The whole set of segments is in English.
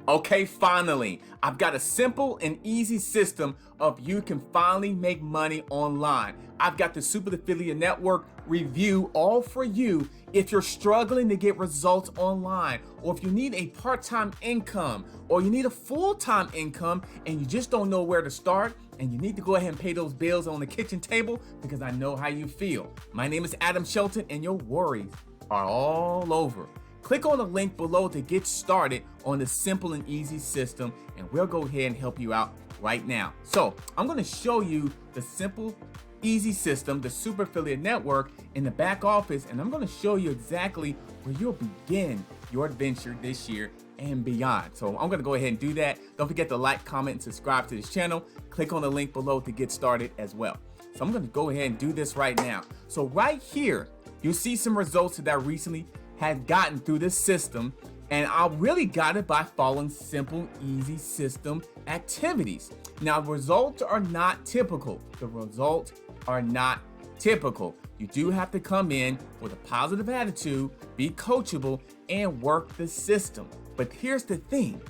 Okay, finally, I've got a simple and easy system of you can finally make money online. I've got the Super Affiliate Network review all for you if you're struggling to get results online, or if you need a part-time income, or you need a full-time income and you just don't know where to start, and you need to go ahead and pay those bills on the kitchen table, because I know how you feel. My name is Adam Shelton and your worries are all over. Click on the link below to get started on the simple and easy system, and we'll go ahead and help you out right now. So I'm going to show you the simple, easy system, the Super Affiliate Network in the back office, and I'm going to show you exactly where you'll begin your adventure this year and beyond. So I'm going to go ahead and do that. Don't forget to like, comment, and subscribe to this channel. Click on the link below to get started as well. So I'm going to go ahead and do this right now. So right here, you'll see some results that I recently had gotten through this system, and I really got it by following simple, easy system activities. Now, results are not typical. The results are not typical. You do have to come in with a positive attitude, be coachable, and work the system. But here's the thing,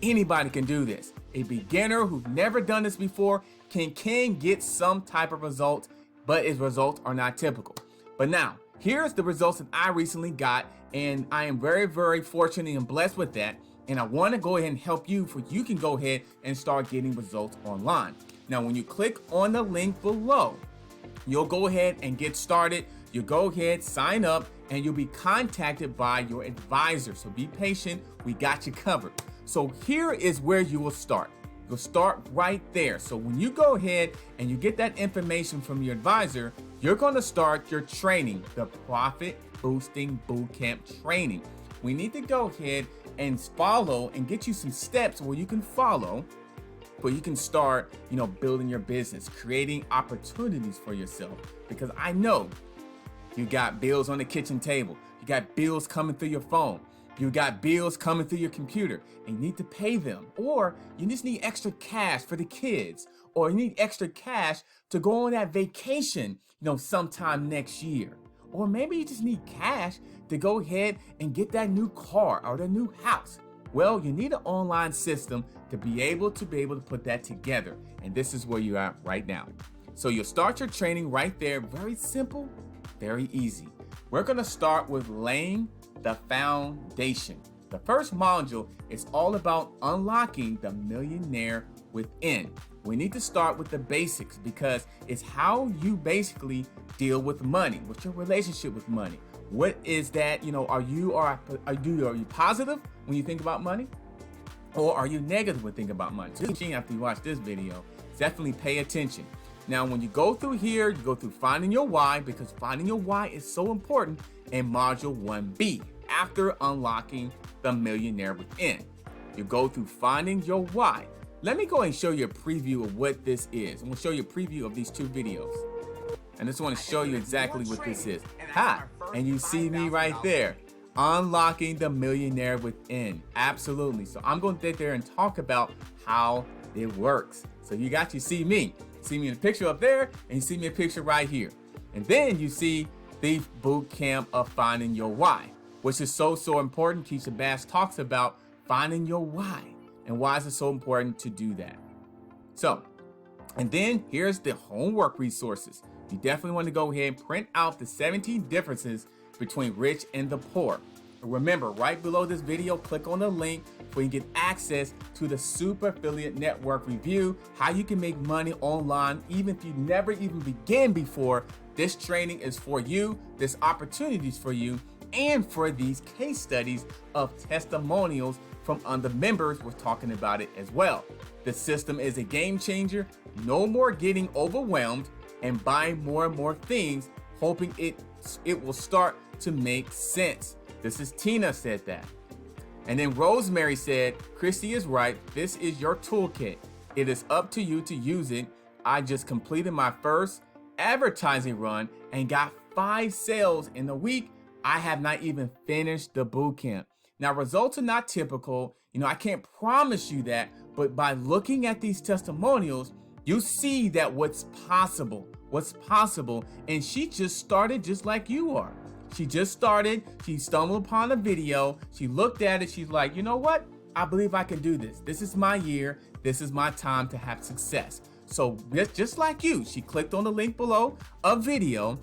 anybody can do this. A beginner who's never done this before can get some type of results, but his results are not typical. But now, here's the results that I recently got, and I am very, very fortunate and blessed with that. And I want to go ahead and help you so you can go ahead and start getting results online. Now, when you click on the link below, you'll go ahead and get started. You go ahead, sign up, and you'll be contacted by your advisor. So be patient, we got you covered. So here is where you will start. You'll start right there. So when you go ahead and you get that information from your advisor, you're going to start your training, the Profit Boosting Bootcamp training. We need to go ahead and follow and get you some steps where you can follow, where you can start, building your business, creating opportunities for yourself. Because I know you got bills on the kitchen table. You got bills coming through your phone. You got bills coming through your computer and you need to pay them, or you just need extra cash for the kids, or you need extra cash to go on that vacation, sometime next year. Or maybe you just need cash to go ahead and get that new car or the new house. Well, you need an online system to be able to put that together. And this is where you're at right now. So you'll start your training right there. Very simple, very easy. We're going to start with laying the foundation. The first module is all about unlocking the millionaire within. We need to start with the basics because it's how you basically deal with money. What's your relationship with money? What is that? Are you positive when you think about money, or are you negative when thinking about money? So after you watch this video, definitely pay attention. Now, when you go through here, you go through finding your why, because finding your why is so important in module 1B. After unlocking the millionaire within, you go through finding your why. Let me go ahead and show you a preview of what this is. I'm going to show you a preview of these two videos. And I just want to show you exactly what this is. Ha! And you see me right there. Unlocking the millionaire within. Absolutely. So I'm going to sit there and talk about how it works. So you see me. See me in the picture up there, and you see me a picture right here. And then you see the boot camp of finding your why, which is so important. Keisha Bass talks about finding your why. And why is it so important to do that? So, and then here's the homework resources. You definitely want to go ahead and print out the 17 differences between rich and the poor. Remember, right below this video, click on the link where you get access to the Super Affiliate Network review, how you can make money online even if you never even began before. This training is for you, this opportunity is for you, and for these case studies of testimonials from other members. We're talking about it as well. The system is a game changer. No more getting overwhelmed and buying more and more things, hoping it will start to make sense. This is Tina said that. And then Rosemary said, Christy is right. This is your toolkit. It is up to you to use it. I just completed my first advertising run and got 5 sales in a week. I have not even finished the bootcamp. Now, results are not typical. I can't promise you that, but by looking at these testimonials, you see that what's possible. And she just started just like you are. She just started. She stumbled upon a video. She looked at it. She's like, you know what? I believe I can do this. This is my year. This is my time to have success. So just like you, she clicked on the link below, a video,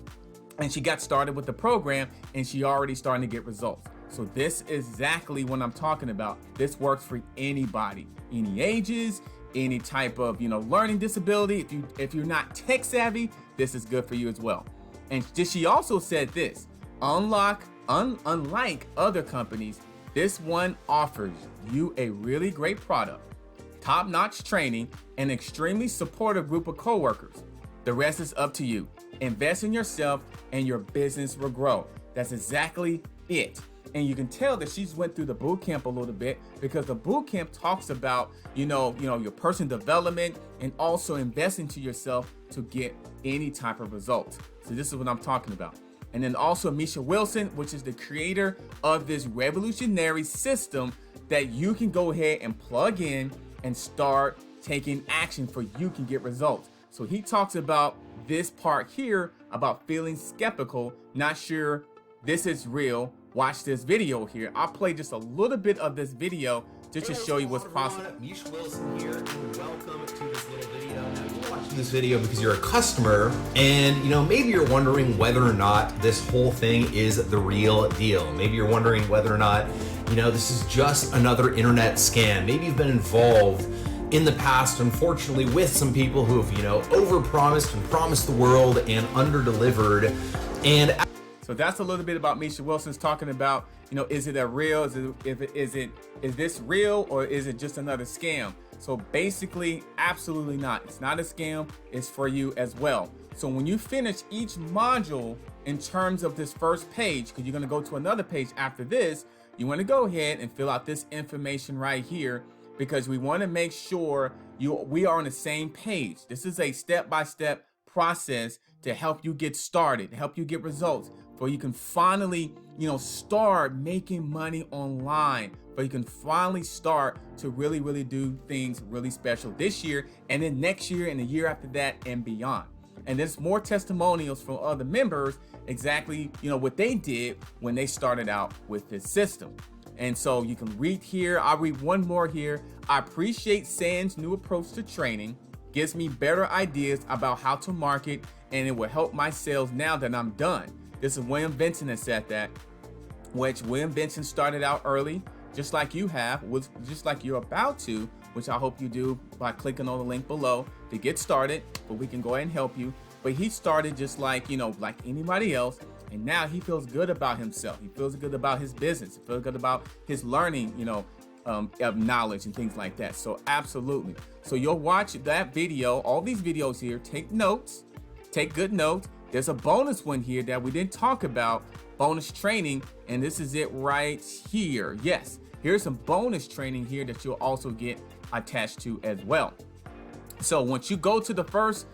and she got started with the program, and she already starting to get results. So this is exactly what I'm talking about. This works for anybody, any ages, any type of learning disability. If you're not tech savvy, this is good for you as well. And she also said this: unlike other companies, this one offers you a really great product, top-notch training, and extremely supportive group of coworkers. The rest is up to you. Invest in yourself and your business will grow. That's exactly it. And you can tell that she's went through the boot camp a little bit, because the boot camp talks about, your personal development and also invest into yourself to get any type of results. So this is what I'm talking about. And then also Misha Wilson, which is the creator of this revolutionary system that you can go ahead and plug in and start taking action for you can get results. So he talks about this part here about feeling skeptical, not sure this is real. Watch this video here. I'll play just a little bit of this video just to show you what's possible. Misha Wilson here, and welcome to this little video. Now, you're watching this video because you're a customer, and maybe you're wondering whether or not this whole thing is the real deal. Maybe you're wondering whether or not this is just another internet scam. Maybe you've been involved in the past, unfortunately, with some people who have overpromised and promised the world and underdelivered. And so that's a little bit about Misha Wilson's talking about, is it a real, is this real, or is it just another scam? So basically, absolutely not. It's not a scam. It's for you as well. So when you finish each module in terms of this first page, because you're going to go to another page after this, you want to go ahead and fill out this information right here, because we want to make sure we are on the same page. This is a step-by-step process to help you get started, to help you get results, for you can finally, start making money online, but you can finally start to really, really do things really special this year, and then next year and the year after that and beyond. And there's more testimonials from other members, exactly, what they did when they started out with this system. And so you can read here. I'll read one more here. I appreciate San's new approach to training. Gives me better ideas about how to market, and it will help my sales now that I'm done. This is William Benson that said that, which William Benson started out early, just like you have, just like you're about to, which I hope you do by clicking on the link below to get started, but we can go ahead and help you. But he started just like, like anybody else. And now he feels good about himself. He feels good about his business. He feels good about his learning, of knowledge and things like that. So absolutely. So you'll watch that video, all these videos here, take notes, take good notes. There's a bonus one here that we didn't talk about, bonus training, and this is it right here. Yes, here's some bonus training here that you'll also get attached to as well. So once you go to the first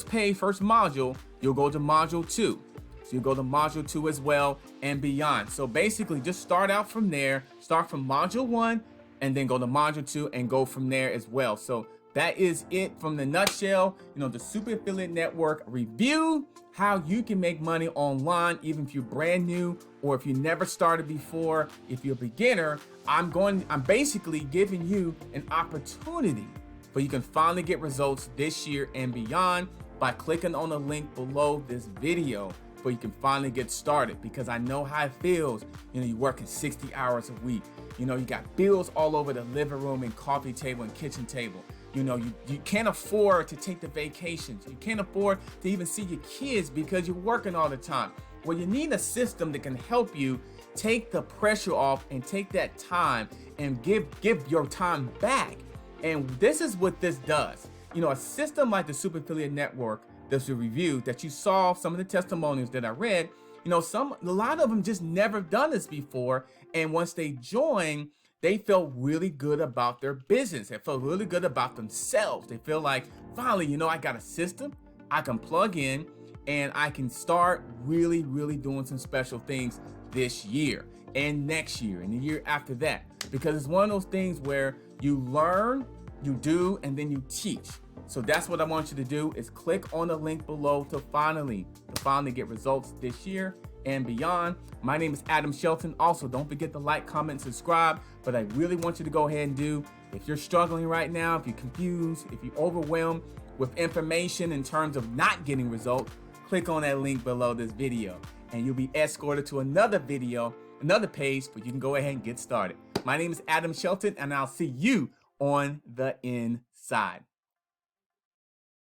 page, first module, you'll go to module 2. So you go to module 2 as well and beyond. So basically just start out from there, start from module 1 and then go to module 2 and go from there as well. So that is it from the nutshell. The Super Affiliate Network review, how you can make money online, even if you're brand new or if you never started before. If you're a beginner, I'm basically giving you an opportunity for you can finally get results this year and beyond by clicking on the link below this video. Where you can finally get started, because I know how it feels. You're working 60 hours a week. You got bills all over the living room and coffee table and kitchen table. You can't afford to take the vacations. You can't afford to even see your kids because you're working all the time. Well, you need a system that can help you take the pressure off and take that time and give your time back. And this is what this does. A system like the Super Affiliate Network, this review that you saw, some of the testimonials that I read, a lot of them just never done this before. And once they join, they felt really good about their business. They felt really good about themselves. They feel like, finally, I got a system I can plug in and I can start really, really doing some special things this year and next year and the year after that. Because it's one of those things where you learn, you do, and then you teach. So that's what I want you to do, is click on the link below to finally get results this year and beyond. My name is Adam Shelton. Also, don't forget to like, comment, subscribe. But I really want you to go ahead and do, if you're struggling right now, if you're confused, if you're overwhelmed with information in terms of not getting results, click on that link below this video and you'll be escorted to another video, another page where you can go ahead and get started. My name is Adam Shelton and I'll see you on the inside.